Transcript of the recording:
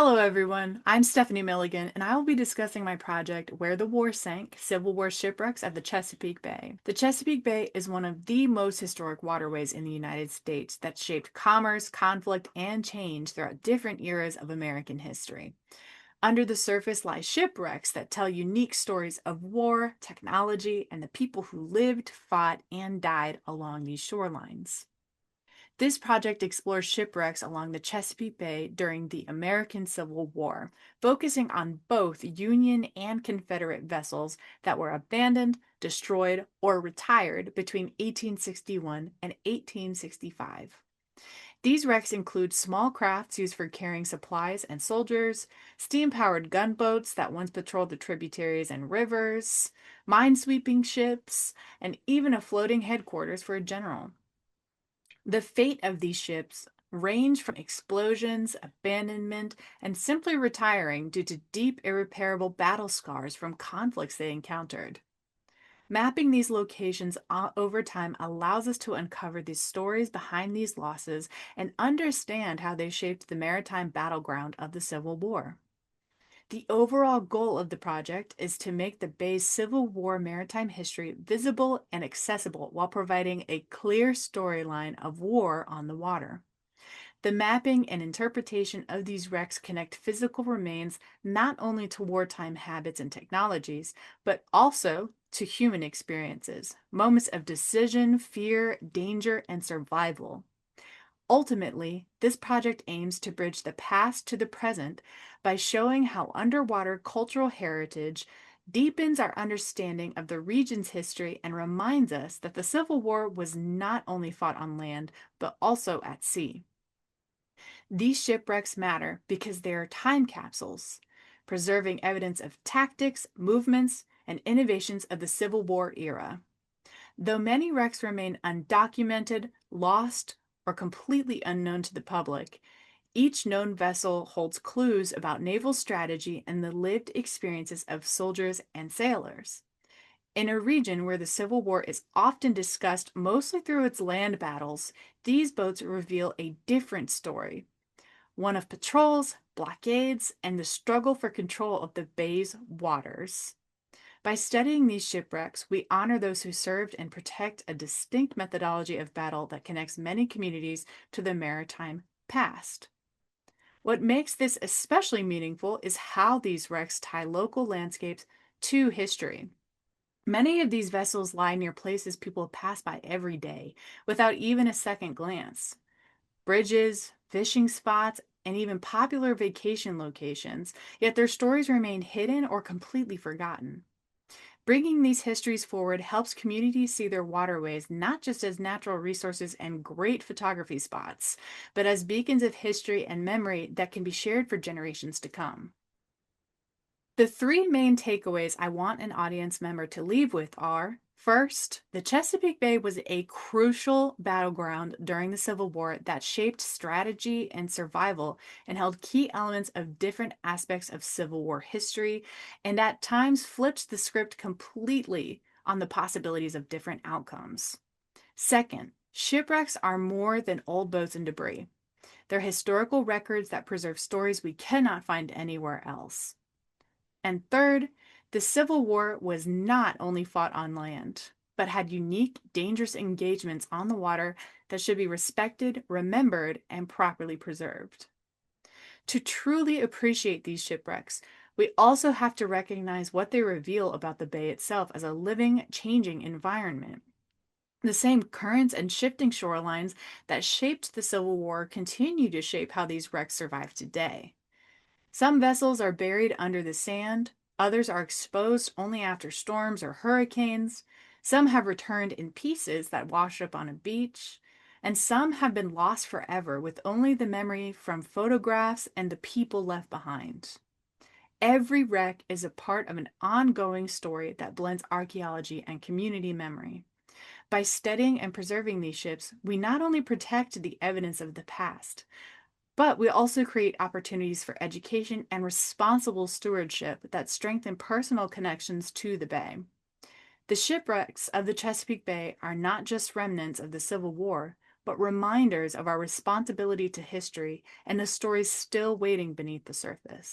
Hello, everyone. I'm Stephanie Milligan, and I will be discussing my project, Where the War Sank, Civil War Shipwrecks at the Chesapeake Bay. The Chesapeake Bay is one of the most historic waterways in the United States that shaped commerce, conflict, and change throughout different eras of American history. Under the surface lie shipwrecks that tell unique stories of war, technology, and the people who lived, fought, and died along these shorelines. This project explores shipwrecks along the Chesapeake Bay during the American Civil War, focusing on both Union and Confederate vessels that were abandoned, destroyed, or retired between 1861 and 1865. These wrecks include small crafts used for carrying supplies and soldiers, steam-powered gunboats that once patrolled the tributaries and rivers, mine-sweeping ships, and even a floating headquarters for a general. The fate of these ships range from explosions, abandonment, and simply retiring due to deep, irreparable battle scars from conflicts they encountered. Mapping these locations over time allows us to uncover the stories behind these losses and understand how they shaped the maritime battleground of the Civil War. The overall goal of the project is to make the Bay's Civil War maritime history visible and accessible while providing a clear storyline of war on the water. The mapping and interpretation of these wrecks connect physical remains not only to wartime habits and technologies, but also to human experiences, moments of decision, fear, danger, and survival. Ultimately, this project aims to bridge the past to the present by showing how underwater cultural heritage deepens our understanding of the region's history and reminds us that the Civil War was not only fought on land, but also at sea. These shipwrecks matter because they are time capsules, preserving evidence of tactics, movements, and innovations of the Civil War era. Though many wrecks remain undocumented, lost, or completely unknown to the public, each known vessel holds clues about naval strategy and the lived experiences of soldiers and sailors. In a region where the Civil War is often discussed mostly through its land battles, these boats reveal a different story, one of patrols, blockades, and the struggle for control of the bay's waters. By studying these shipwrecks, we honor those who served and protect a distinct methodology of battle that connects many communities to the maritime past. What makes this especially meaningful is how these wrecks tie local landscapes to history. Many of these vessels lie near places people pass by every day without even a second glance. Bridges, fishing spots, and even popular vacation locations, yet their stories remain hidden or completely forgotten. Bringing these histories forward helps communities see their waterways not just as natural resources and great photography spots, but as beacons of history and memory that can be shared for generations to come. The three main takeaways I want an audience member to leave with are: first, the Chesapeake Bay was a crucial battleground during the Civil War that shaped strategy and survival and held key elements of different aspects of Civil War history, and at times flipped the script completely on the possibilities of different outcomes. Second, shipwrecks are more than old boats and debris. They're historical records that preserve stories we cannot find anywhere else. And third, the Civil War was not only fought on land, but had unique, dangerous engagements on the water that should be respected, remembered, and properly preserved. To truly appreciate these shipwrecks, we also have to recognize what they reveal about the bay itself as a living, changing environment. The same currents and shifting shorelines that shaped the Civil War continue to shape how these wrecks survive today. Some vessels are buried under the sand, others are exposed only after storms or hurricanes, some have returned in pieces that wash up on a beach, and some have been lost forever with only the memory from photographs and the people left behind. Every wreck is a part of an ongoing story that blends archaeology and community memory. By studying and preserving these ships, we not only protect the evidence of the past, but we also create opportunities for education and responsible stewardship that strengthen personal connections to the bay. The shipwrecks of the Chesapeake Bay are not just remnants of the Civil War, but reminders of our responsibility to history and the stories still waiting beneath the surface.